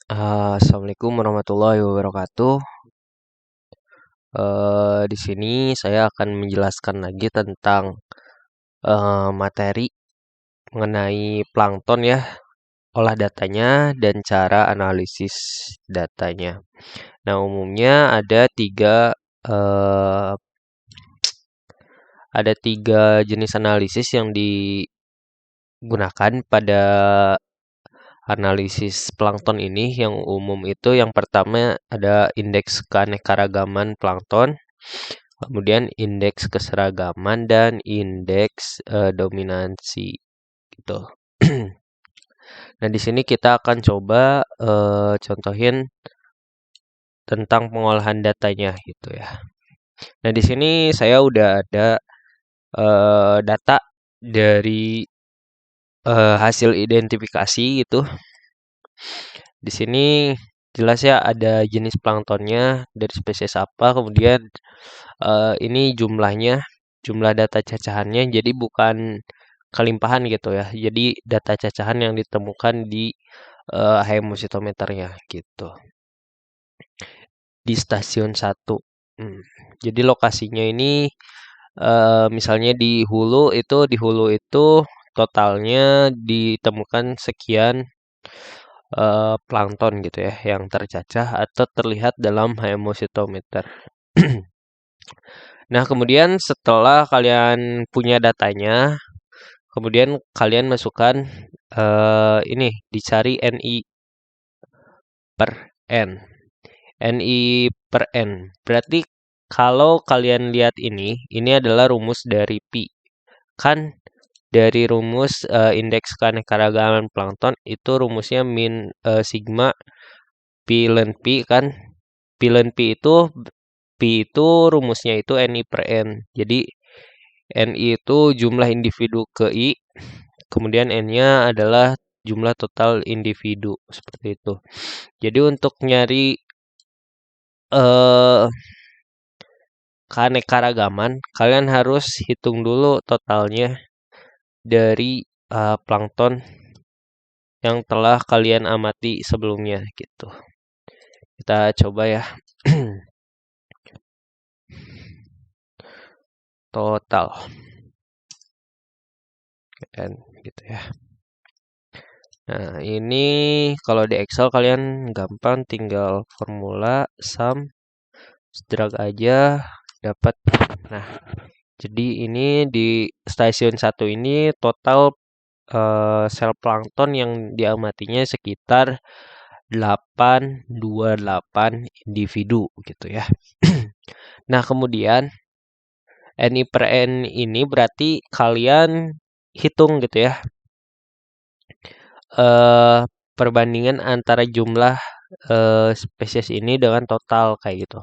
Assalamualaikum warahmatullahi wabarakatuh. Di sini saya akan menjelaskan lagi tentang materi mengenai plankton ya, olah datanya dan cara analisis datanya. Nah, umumnya eh, ada tiga jenis analisis yang digunakan pada analisis plankton ini. Yang umum itu yang pertama ada indeks keanekaragaman plankton. Kemudian indeks keseragaman dan indeks dominansi gitu. Nah, di sini kita akan coba contohin tentang pengolahan datanya gitu ya. Nah, di sini saya udah ada data dari hasil identifikasi gitu. Di sini jelas ya ada jenis planktonnya dari spesies apa, kemudian ini jumlah data cacahannya, jadi bukan kelimpahan gitu ya. Jadi data cacahan yang ditemukan di hemositometernya gitu. Di stasiun 1. Jadi lokasinya ini misalnya di hulu itu totalnya ditemukan sekian plankton gitu ya yang tercacah atau terlihat dalam hemositometer. Nah, kemudian setelah kalian punya datanya, kemudian kalian masukkan ini dicari NI per N. NI per N. Berarti kalau kalian lihat ini adalah rumus dari pi. Kan dari rumus indeks keanekaragaman plankton itu rumusnya sigma pi ln pi kan. Pi ln pi itu rumusnya itu NI per N. Jadi NI itu jumlah individu ke I, kemudian N-nya adalah jumlah total individu seperti itu. Jadi untuk nyari eh keanekaragaman, kalian harus hitung dulu totalnya dari plankton yang telah kalian amati sebelumnya gitu. Kita coba ya. Total. N gitu ya. Nah, ini kalau di Excel kalian gampang tinggal formula sum drag aja dapat. Nah, jadi ini di stasiun 1 ini total sel plankton yang diamatinya sekitar 828 individu gitu ya. Nah, kemudian NI per N ini berarti kalian hitung gitu ya. Perbandingan antara jumlah spesies ini dengan total kayak gitu.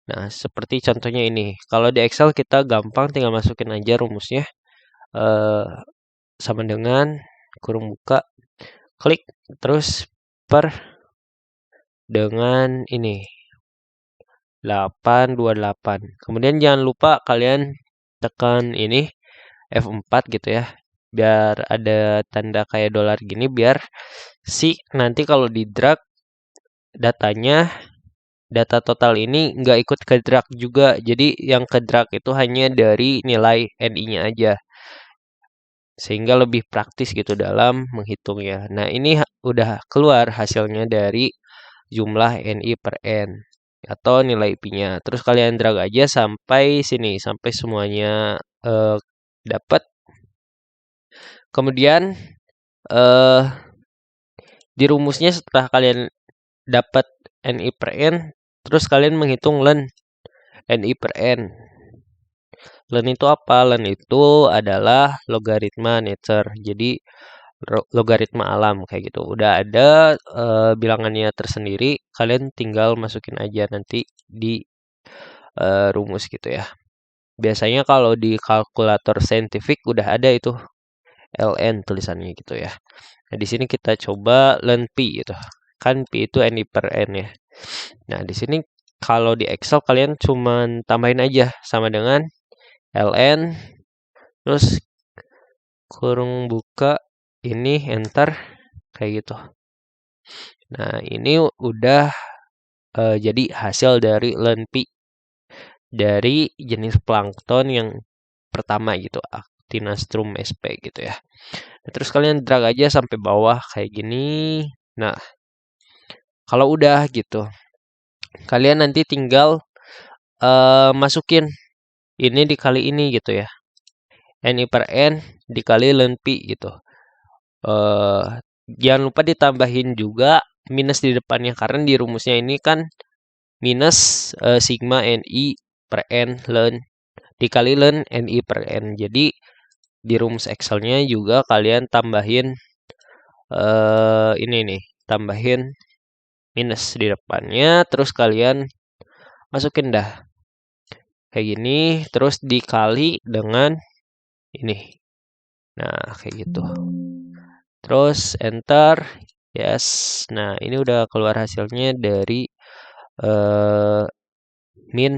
Nah, seperti contohnya ini. Kalau di Excel kita gampang tinggal masukin aja rumusnya. Eh, Sama dengan kurung buka, klik, terus per dengan ini 828. Kemudian jangan lupa kalian tekan ini F4 gitu ya. Biar ada tanda kayak dolar gini biar nanti kalau di drag datanya data total ini nggak ikut ke drag juga. Jadi yang ke drag itu hanya dari nilai NI-nya aja. Sehingga lebih praktis gitu dalam menghitungnya. Nah, ini udah keluar hasilnya dari jumlah NI per N atau nilai pi-nya. Terus kalian drag aja sampai sini, sampai semuanya dapat. Kemudian eh di rumusnya setelah kalian dapat NI per N, terus kalian menghitung ln NI per N. Ln itu apa? Ln itu adalah logaritma nature. Jadi logaritma alam kayak gitu. Udah ada bilangannya tersendiri, kalian tinggal masukin aja nanti di rumus gitu ya. Biasanya kalau di kalkulator saintifik udah ada itu ln tulisannya gitu ya. Nah, di sini kita coba ln pi gitu. Kan pi itu NI per N ya. Nah, di sini kalau di Excel kalian cuman tambahin aja sama dengan ln terus kurung buka ini enter kayak gitu. Nah, ini udah jadi hasil dari LearnP dari jenis plankton yang pertama gitu, Actinostrum sp gitu ya. Nah, terus kalian drag aja sampai bawah kayak gini. Nah, kalau udah gitu, kalian nanti tinggal masukin ini dikali ini gitu ya. Ni per N dikali LearnP gitu. Jangan lupa ditambahin juga minus di depannya karena di rumusnya ini kan minus sigma Ni per N learn dikali learn Ni per N. Jadi di rumus Excelnya juga kalian tambahin ini nih, tambahin minus di depannya, terus kalian masukin dah kayak gini, terus dikali dengan ini. Nah, kayak gitu. Terus enter, yes. Nah, ini udah keluar hasilnya dari min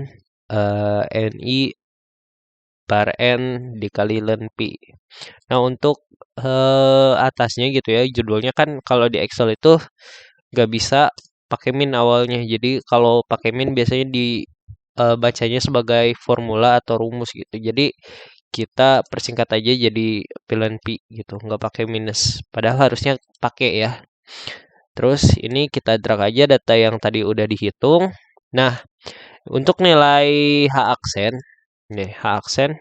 Ni per N dikali LearnP. Nah, untuk atasnya gitu ya, judulnya kan kalau di Excel itu nggak bisa pakai min awalnya. Jadi kalau pakai min biasanya dibacanya sebagai formula atau rumus gitu. Jadi kita persingkat aja jadi pilihan P gitu, nggak pakai minus. Padahal harusnya pakai ya. Terus ini kita drag aja data yang tadi udah dihitung. Nah, untuk nilai H aksen, nih H aksen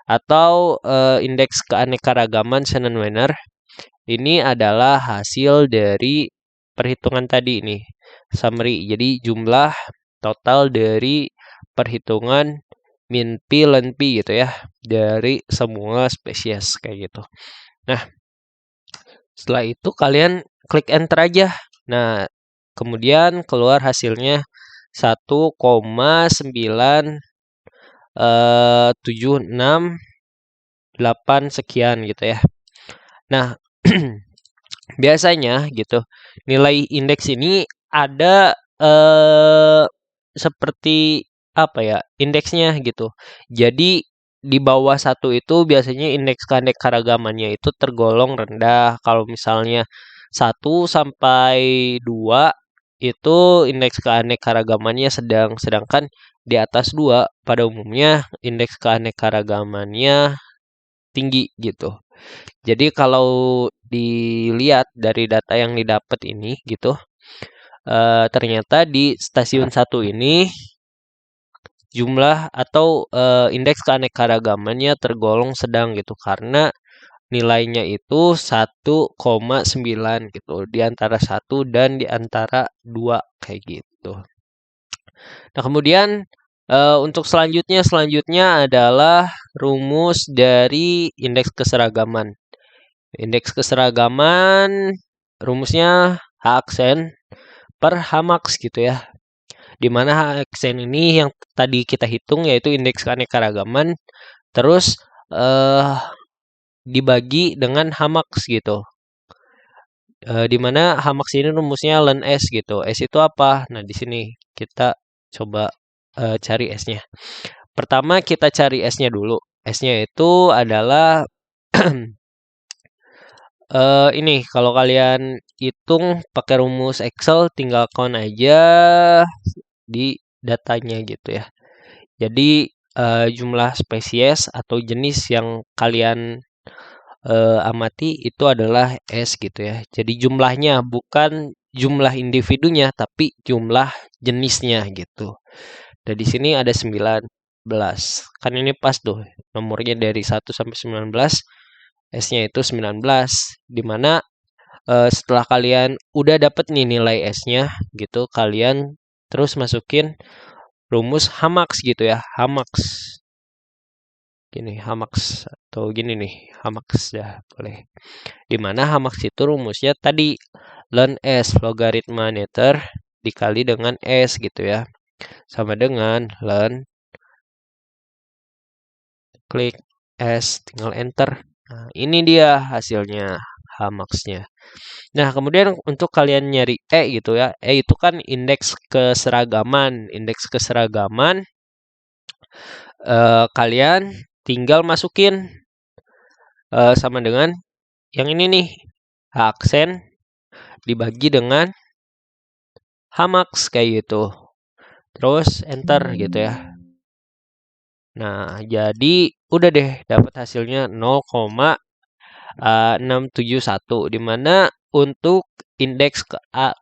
atau indeks keanekaragaman Shannon-Weiner ini adalah hasil dari perhitungan tadi nih, summary. Jadi jumlah total dari perhitungan min P ln P gitu ya, dari semua spesies kayak gitu. Nah, setelah itu kalian klik enter aja. Nah, kemudian keluar hasilnya 1,976 sekian gitu ya. Nah, biasanya gitu nilai indeks ini ada seperti apa ya indeksnya gitu. Jadi di bawah 1 itu biasanya indeks keanekaragamannya itu tergolong rendah. Kalau misalnya 1 sampai 2 itu indeks keanekaragamannya sedang, sedangkan di atas 2 pada umumnya indeks keanekaragamannya tinggi gitu. Jadi kalau dilihat dari data yang didapat ini gitu, ternyata di stasiun 1 ini jumlah atau indeks keanekaragamannya tergolong sedang gitu karena nilainya itu 1,9 gitu di antara 1 dan di antara 2 kayak gitu. Nah, kemudian untuk selanjutnya adalah rumus dari indeks keseragaman. Indeks keseragaman rumusnya H aksen per H max gitu ya. Di mana H aksen ini yang tadi kita hitung yaitu indeks keanekaragaman terus dibagi dengan H max gitu. Di mana H max ini rumusnya ln S gitu. S itu apa? Nah, di sini kita coba cari S-nya. Pertama kita cari S-nya dulu. S-nya itu adalah ini kalau kalian hitung pakai rumus Excel tinggal count aja di datanya gitu ya. Jadi jumlah spesies atau jenis yang kalian amati itu adalah S gitu ya. Jadi jumlahnya bukan jumlah individunya tapi jumlah jenisnya gitu. Dan di sini ada 19. Kan ini pas tuh nomornya dari 1 sampai 19. S-nya itu 19, dimana setelah kalian udah dapet nih nilai S-nya gitu, kalian terus masukin rumus Hamax gitu ya, Hamax. Gini, Hamax atau gini nih, Hamax ya boleh. Dimana Hamax itu rumusnya tadi ln S logaritma neter dikali dengan S gitu ya. Sama dengan ln klik S tinggal enter. Nah, ini dia hasilnya Hamax-nya. Nah, kemudian untuk kalian nyari E gitu ya. E itu kan indeks keseragaman. Indeks keseragaman kalian tinggal masukin sama dengan yang ini nih. H aksen dibagi dengan Hamax kayak gitu. Terus enter gitu ya. Nah, jadi udah deh dapat hasilnya 0,671 di mana untuk indeks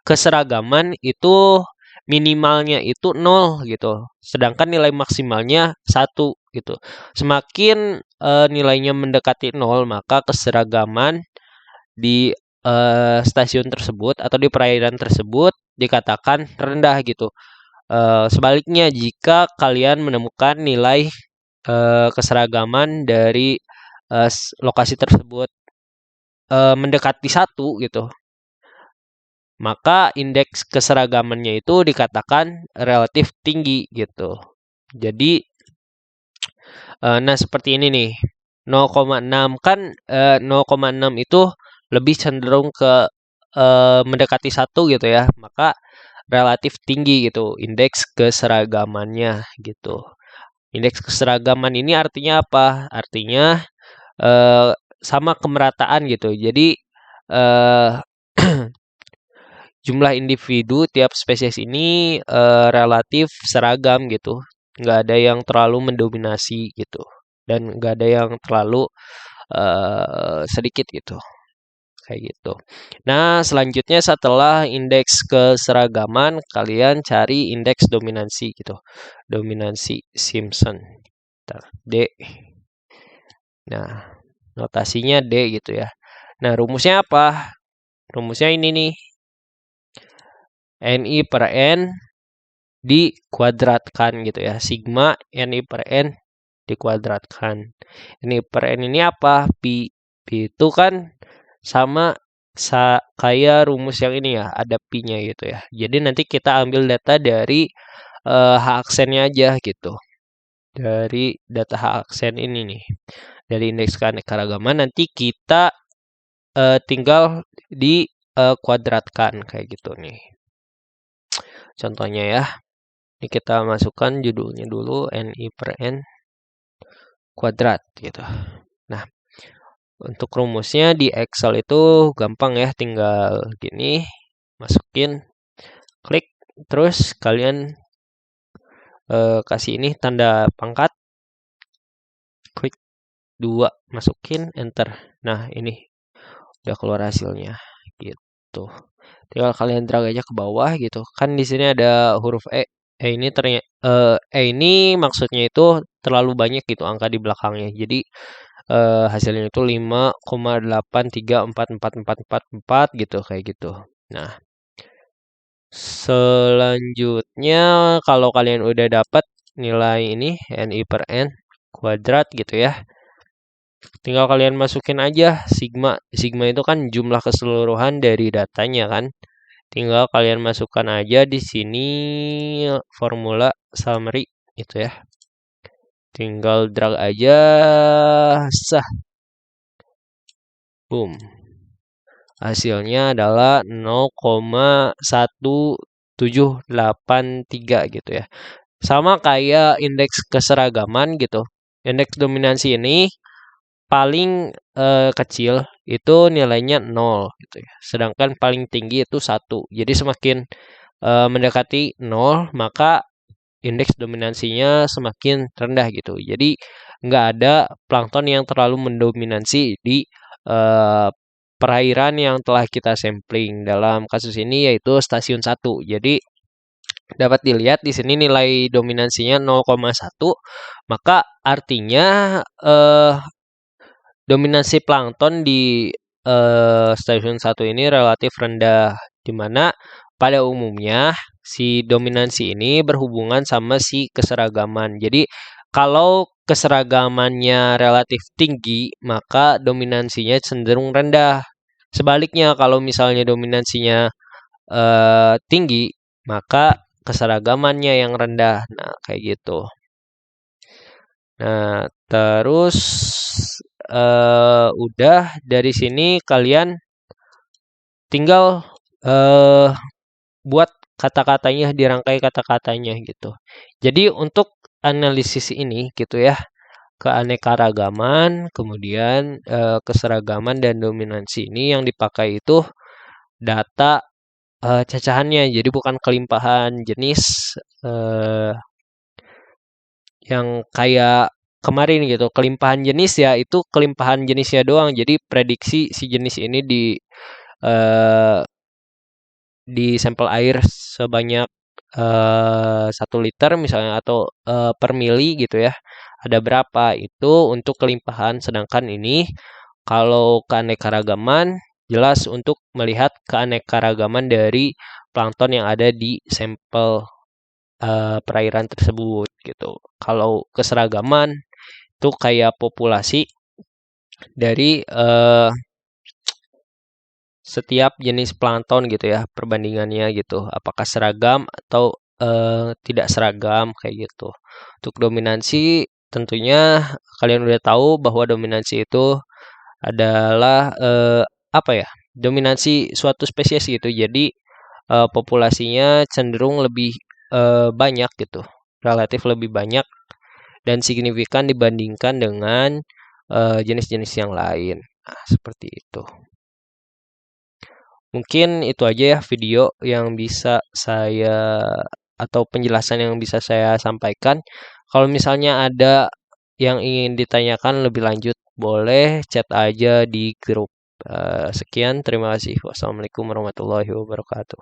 keseragaman itu minimalnya itu 0 gitu. Sedangkan nilai maksimalnya 1 gitu. Semakin nilainya mendekati 0, maka keseragaman di stasiun tersebut atau di perairan tersebut dikatakan rendah gitu. Sebaliknya, jika kalian menemukan nilai keseragaman dari lokasi tersebut mendekati 1 gitu, maka indeks keseragamannya itu dikatakan relatif tinggi gitu. Jadi, nah seperti ini nih, 0,6 kan 0,6 itu lebih cenderung ke mendekati 1 gitu ya, maka relatif tinggi gitu indeks keseragamannya gitu. Indeks keseragaman ini artinya apa? Artinya sama kemerataan gitu. Jadi eh, jumlah individu tiap spesies ini relatif seragam gitu. Nggak ada yang terlalu mendominasi gitu. Dan nggak ada yang terlalu sedikit gitu. Kayak gitu. Nah, selanjutnya setelah indeks keseragaman, kalian cari indeks dominansi gitu. Dominansi Simpson. D. Nah, notasinya D gitu ya. Nah, rumusnya apa? Rumusnya ini nih. NI per N dikuadratkan gitu ya. Sigma NI per N dikuadratkan. NI per N ini apa? Pi. Pi itu kan sama kayak rumus yang ini ya. Ada pi-nya gitu ya. Jadi nanti kita ambil data dari H aksennya aja gitu. Dari data H aksen ini nih. Dari indeks keanekaragaman nanti kita tinggal dikuadratkan kayak gitu nih. Contohnya ya. Ini kita masukkan judulnya dulu NI per N kuadrat gitu. Nah, untuk rumusnya di Excel itu gampang ya, tinggal gini, masukin, klik, terus kalian kasih ini tanda pangkat, klik 2, masukin, enter. Nah, ini udah keluar hasilnya gitu. Tinggal kalian drag aja ke bawah gitu. Kan di sini ada huruf E. Ini ternyata ini maksudnya itu terlalu banyak gitu angka di belakangnya. Jadi hasilnya itu 5,8344444 gitu kayak gitu. Nah, selanjutnya kalau kalian udah dapat nilai ini NI per N kuadrat gitu ya. Tinggal kalian masukin aja sigma. Sigma itu kan jumlah keseluruhan dari datanya kan. Tinggal kalian masukkan aja di sini formula summary gitu ya. Tinggal drag aja, sah. Boom. Hasilnya adalah 0,1783 gitu ya. Sama kayak indeks keseragaman gitu. Indeks dominansi ini paling kecil itu nilainya 0 gitu ya. Sedangkan paling tinggi itu 1. Jadi semakin mendekati 0 maka indeks dominansinya semakin rendah gitu. Jadi nggak ada plankton yang terlalu mendominasi di perairan yang telah kita sampling. Dalam kasus ini yaitu stasiun 1. Jadi dapat dilihat di sini nilai dominansinya 0,1, maka artinya dominasi plankton di stasiun 1 ini relatif rendah, di mana pada umumnya si dominansi ini berhubungan sama si keseragaman. Jadi kalau keseragamannya relatif tinggi, maka dominansinya cenderung rendah. Sebaliknya kalau misalnya dominansinya tinggi, maka keseragamannya yang rendah. Nah, kayak gitu. Nah, terus udah dari sini kalian tinggal buat kata-katanya, dirangkai kata-katanya gitu. Jadi untuk analisis ini gitu ya, keanekaragaman, kemudian keseragaman dan dominansi ini yang dipakai itu data cacahannya, jadi bukan kelimpahan jenis eh, yang kayak kemarin gitu. Kelimpahan jenis ya itu kelimpahan jenisnya doang. Jadi prediksi si jenis ini eh, di sampel air sebanyak 1 liter misalnya atau per mili gitu ya. Ada berapa itu untuk kelimpahan. Sedangkan ini kalau keanekaragaman jelas untuk melihat keanekaragaman dari plankton yang ada di sampel perairan tersebut gitu. Kalau keseragaman itu kayak populasi dari setiap jenis plankton gitu ya, perbandingannya gitu. Apakah seragam atau tidak seragam kayak gitu. Untuk dominansi tentunya kalian udah tahu bahwa dominansi itu adalah apa ya? Dominansi suatu spesies gitu. Jadi populasinya cenderung lebih banyak gitu. Relatif lebih banyak dan signifikan dibandingkan dengan jenis-jenis yang lain. Nah, seperti itu. Mungkin itu aja ya video yang bisa saya atau penjelasan yang bisa saya sampaikan. Kalau misalnya ada yang ingin ditanyakan lebih lanjut, boleh chat aja di grup. Sekian, terima kasih. Wassalamualaikum warahmatullahi wabarakatuh.